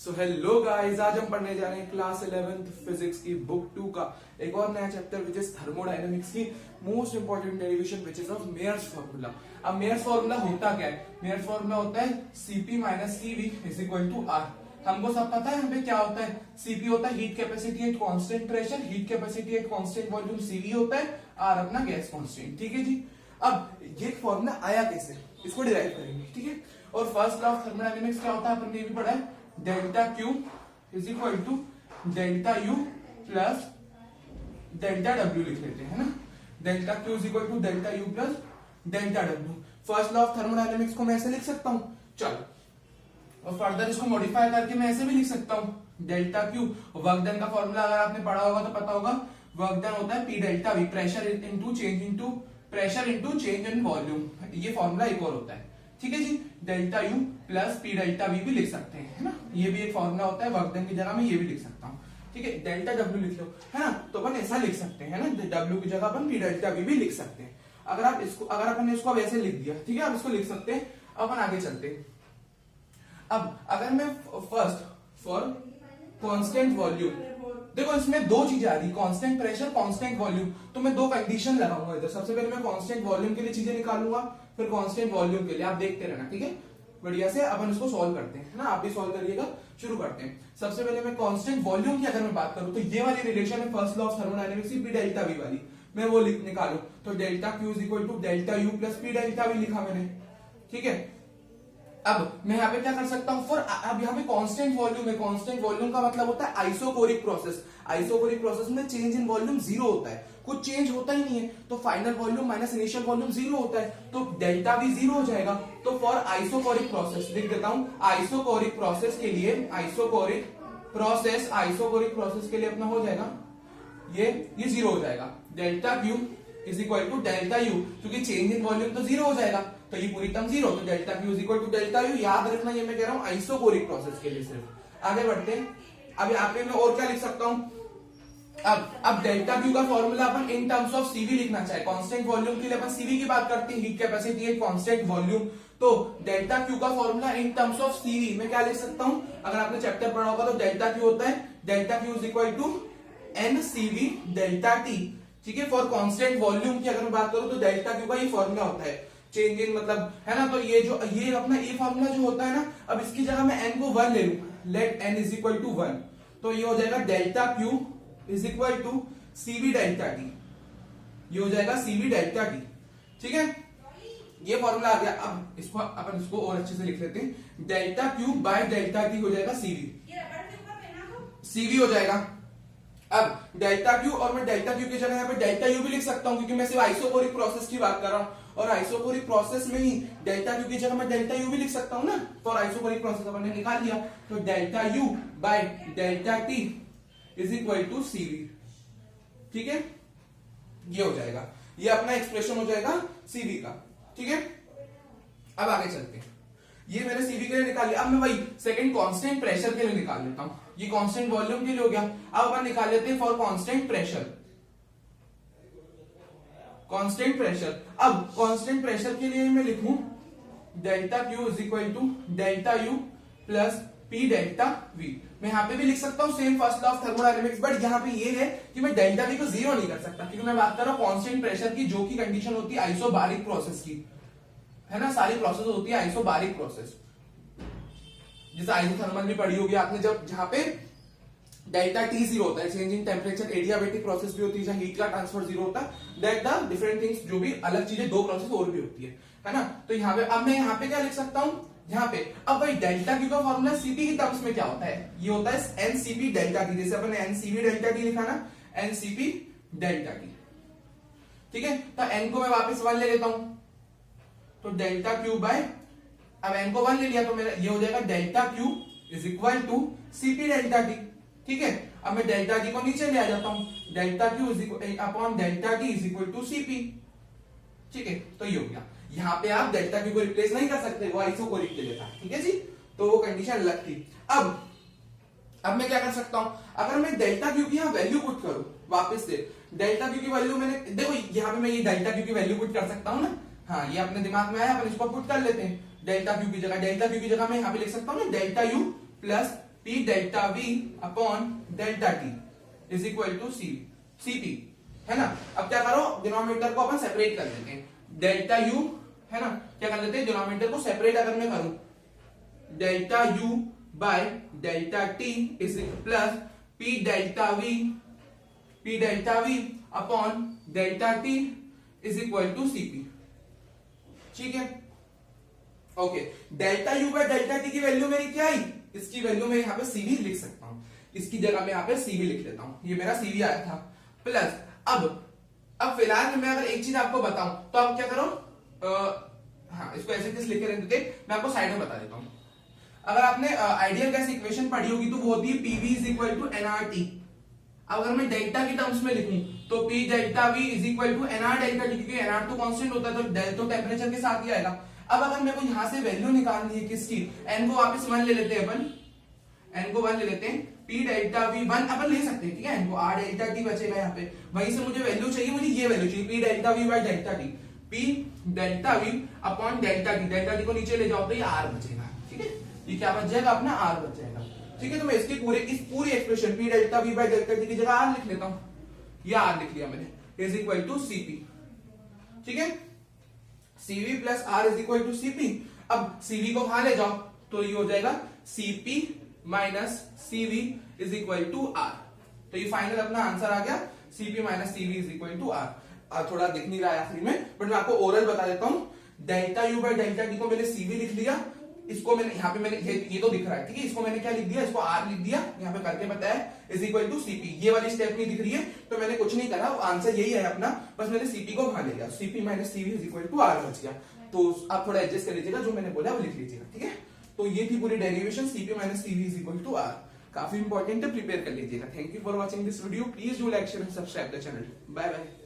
So hello guys, आज हम पढ़ने जा रहे हैं क्लास 11th फिजिक्स की बुक 2 का एक और नया चैप्टर विच इज थर्मोडायनेमिक्स की most important derivation which is of Mayer's formula. अब मेयर्स फार्मूला होता क्या है? मेयर्स फार्मूला होता है Cp minus Cv is equal to R। हमको सब पता है यहाँ पे क्या होता है। Cp होता है heat capacity at constant pressure, heat capacity at constant volume. Cv होता है R अपना गैस कांस्टेंट। ठीक है जी। अब ये फॉर्मूला आया कैसे, इसको डिराइव करेंगे। ठीक है। और फर्स्ट लॉ ऑफ थर्मोडायनेमिक्स क्या होता है अपन ने भी पढ़ा है, delta Q is equal to delta U plus delta W लिख लेते हैं ना। Delta Q is equal to delta U plus delta W। First law of thermodynamics को मैं ऐसे लिख सकता हूं, चलो। और फर्दर इसको मॉडिफाई करके मैं ऐसे भी लिख सकता हूं, डेल्टा Q। वर्क डन का फॉर्मूला अगर आपने पढ़ा होगा तो पता होगा, वर्क डन होता है P delta V, pressure into change in volume. ये फॉर्मूला एक और होता है। ठीक है जी। Delta U plus P delta V भी लिख सकते हैं, है ना। ये भी एक फॉर्मूला होता है, वर्क डन की जगह मैं ये भी लिख सकता हूँ। ठीक है। डेल्टा W लिख लो, है ना। तो अपन ऐसा लिख सकते हैं ना, W की जगह अपन P डेल्टा V भी लिख सकते हैं। अगर अपन इसको अब ऐसे लिख दिया, ठीक है, आप इसको लिख सकते हैं। अपन आगे चलते हैं। अब अगर मैं फर्स्ट फॉर कांस्टेंट वॉल्यूम, देखो इसमें दो चीजें आ रही, कांस्टेंट प्रेशर, कांस्टेंट वॉल्यूम। तो मैं दो कंडीशन लगाऊंगा इधर। सबसे पहले मैं कांस्टेंट वॉल्यूम के लिए चीजें निकालूंगा, फिर कांस्टेंट वॉल्यूम के लिए। आप देखते रहना, ठीक है, बढ़िया से। अपन इसको सॉल्व करते हैं, है ना। आप भी सॉल्व करिएगा। शुरू करते हैं। सबसे पहले मैं कांस्टेंट वॉल्यूम की अगर मैं बात करूं तो ये वाली रिलेशन है फर्स्ट लॉ ऑफ थर्मोडायनेमिक्स की, P डेल्टा V वाली, मैं वो निकालूं तो delta Q is equal to delta U plus P delta V लिखा मैंने। ठीक है। अब मैं यहाँ पे क्या कर सकता हूँ, अब यहाँ पे कांस्टेंट वॉल्यूम है। कांस्टेंट वॉल्यूम का मतलब होता है आइसोकोरिक प्रोसेस। आइसोकोरिक प्रोसेस में चेंज इन वॉल्यूम जीरो होता है, कुछ चेंज होता ही नहीं है। तो final volume minus initial volume zero होता है, तो डेल्टा भी जीरो हो जाएगा। तो फॉर आइसोकोरिक प्रोसेस लिख देता हूं, आइसोकोरिक प्रोसेस के लिए, आइसोकोरिक प्रोसेस के लिए अपना हो जाएगा ये जीरो हो जाएगा। Delta Q is equal to delta U, क्योंकि चेंज इन वॉल्यूम तो जीरो हो जाएगा, तो ये पूरी टर्म जीरो। तो delta Q is equal to delta U। याद रखना, ये मैं कह रहा हूं आइसोकोरिक प्रोसेस के लिए सिर्फ। आगे बढ़ते हैं। अब यहाँ पे मैं और क्या लिख सकता हूं, अब डेल्टा Q का formula upon in terms of Cv लिखना चाहे। कांस्टेंट वॉल्यूम के लिए अपन Cv की बात करते हैं, हीट कैपेसिटी है कांस्टेंट वॉल्यूम। तो डेल्टा Q का formula in terms of Cv मैं क्या लिख सकता हूं, अगर आपने चैप्टर पढ़ा होगा तो डेल्टा Q होता है delta Q is equal to NCV delta T। ठीक है। फॉर कांस्टेंट वॉल्यूम की अगर मैं बात करूं तो डेल्टा Q का ये फॉर्मूला होता है, चेंज इन मतलब, है ना। तो ये अपना ये फॉर्मूला जो होता है ना, अब इसकी जगह मैं n को 1 ले लूं, let n is equal to 1, तो ये हो जाएगा delta Q is equal to Cv delta T। ये हो जाएगा Cv डेल्टा T। ठीक है। ये फॉर्मूला आ गया। अब इसको अपन इसको और अच्छे से लिख लेते हैं, delta Q bye delta T हो जाएगा Cv हो जाएगा। अब डेल्टा Q, और मैं डेल्टा Q की जगह यहाँ पे डेल्टा U भी लिख सकता हूँ, क्योंकि मैं सिर्फ आइसोकोरिक प्रोसेस की बात कर रहा हूँ। और आइसोकोरिक प्रोसेस में ही डेल्टा Q की जगह मैं डेल्टा U भी लिख सकता हूँ ना। फॉर आइसोकोरिक प्रोसेस अपन ने निकाल लिया, तो delta U by delta T is equal to Cv। ठीक है। ये हो जाएगा, ये अपना एक्सप्रेशन हो जाएगा Cv का। ठीक है। अब आगे चलते हैं। ये मैंने Cv के लिए निकाल लिया। अब मैं वही सेकंड कांस्टेंट प्रेशर के लिए निकाल लेता हूं। ये कांस्टेंट वॉल्यूम के लिए हो गया। अब अपन निकाल लेते हैं for constant pressure. Constant pressure, अब कांस्टेंट प्रेशर के लिए मैं लिखूं delta Q is equal to delta U plus P delta V। मैं यहां पे भी लिख सकता हूं same first law of thermodynamics, but यहां पे ये है कि मैं डेल्टा V को जीरो नहीं कर सकता, क्योंकि मैं बात कर रहा हूं कांस्टेंट प्रेशर की, जो की कंडीशन होती है आइसोबारिक प्रोसेस की, है ना। सारी प्रोसेस होती है आइसोबारिक प्रोसेस, जैसे आइसोथर्मल भी पढ़ी होगी आपने, जब जहां पे डेल्टा T जीरो होता है, change in temperature, adiabatic process भी होती है, जहां हीट का ट्रांसफर जीरो होता है, दैट द डिफरेंट थिंग्स, जो भी अलग चीजें, दो प्रोसेस और भी होती है ना। तो यहाँ पे अब मैं यहाँ पे क्या लिख सकता हूँ, यहाँ पे अब भाई डेल्टा Q का फॉर्मूला Cp की टर्म्स में क्या होता है, ये होता है NCP डेल्टा T। जैसे अपन ने NCV डेल्टा T लिखा ना, NCP डेल्टा T। ठीक है। तो n को मैं वापस 1 ले लेता हूं, तो डेल्टा Q बाय, अब n को 1 ले लिया तो मेरा ये हो जाएगा delta Q is equal to Cp delta T। ठीक है। अब मैं डेल्टा T को नीचे ले आ जाता हूं, delta Q is equal upon delta T is equal to Cp। ठीक है। तो ये हो गया। यहाँ पे आप डेल्टा Q को रिप्लेस नहीं कर सकते, वो आइसोकोरिक के लिए था। ठीक है जी। तो वो कंडीशन अलग थी। अब मैं क्या कर सकता हूं, अगर मैं डेल्टा Q की यहाँ वैल्यू पुट करूं वापस से, डेल्टा Q की वैल्यू मैंने, देखो यहाँ पे मैं ये डेल्टा Q की वैल्यू पुट कर सकता हूँ ना। हाँ, ये अपने दिमाग में आया, अपन इसको पुट कर लेते हैं। डेल्टा Q की जगह मैं यहाँ पे लिख सकता हूँ ना delta U plus P delta V upon delta T is equal to CP, है ना। अब क्या करो, डिनोमिनेटर को अपन सेपरेट कर देते हैं, डेल्टा यू, है ना, क्या कर लेते हैं, डिनोमिनेटर को सेपरेट अगर मैं करूं, delta U by delta T is plus P delta V upon delta T is equal to CP, ठीक है। Okay, delta U by delta T की वैल्यू मेरी क्या आई, इसकी वैल्यू मैं यहाँ पे सीवी लिख सकता हूं, इसकी जगह मैं यहाँ पे सीवी लिख लेता हूं, ये मेरा सीवी आया था। प्लस अब फिलहाल मैं अगर एक चीज आपको बताऊं तो आप क्या करो, हाँ इसको ऐसे किस लिखे रहते थे, मैं आपको साइड में बता देता हूं। अगर आपने आइडियल गैस इक्वेशन पढ़ी होगी तो वो होती है PV is equal to NRT. अब अगर मैं डेल्टा की टर्म्स में लिखूं तो P delta V is equal to NR delta T, क्योंकि एनआर तो कांस्टेंट होता है तो डेल तो टेम्परेचर के साथ ही आएगा। अब अगर मेरे को यहां से वैल्यू निकालनी है किसकी, एन को वापस 1 ले लेते हैं अपन, एन को 1 ले लेते हैं, पी डेल्टा वी 1 अपन ले सकते हैं, ठीक है, एन को आर डेल्टा टी बचेगा यहाँ पे, वहीं से मुझे वैल्यू चाहिए, मुझे ये वैल्यू चाहिए, P delta we bye delta T, P delta V upon delta T को नीचे ले जाओ तो ये आर बचेगा, ठीक है, ये क्या बच जाएगा अपना, आर बच जाएगा, ठीक है। तो मैं इसकी पूरी expression P delta we bye delta T की जगह आर लिख लेता हूं, ये आर लिख लिया मैंने, इज इक्वल टू सीपी, ठीक है, CV plus R is equal to CP. अब सीवी को वहां ले जाओ तो ये हो जाएगा CP minus CV is equal to R, तो ये फाइनल अपना आंसर आ गया, CP minus CV is equal to R. थोड़ा दिख नहीं रहा है आखिरी में, बट मैं आपको ओरल बता देता हूं, delta U by delta T को मैंने सीवी लिख लिया, इसको मैंने यहाँ पे मैंने ये तो दिख रहा है, ठीक है, इसको मैंने क्या लिख दिया, इसको आर लिख दिया, यहाँ पे करके बताया इज इक्वल टू सीपी, ये वाली स्टेप नहीं दिख रही है तो मैंने कुछ नहीं करा, आंसर यही है अपना, बस मैंने सीपी को वहां ले गया, CP minus CV is equal to R बच गया। तो आप थोड़ा एडजस्ट कर लीजिएगा, जो मैंने बोला वो लिख लीजिएगा, ठीक है। तो ये थी पूरी derivation, CP minus CV is equal to R, काफी इंपॉर्टेंट है, प्रिपेयर कर लीजिएगा। Thank you for watching this video, please do like share and subscribe the channel, bye bye.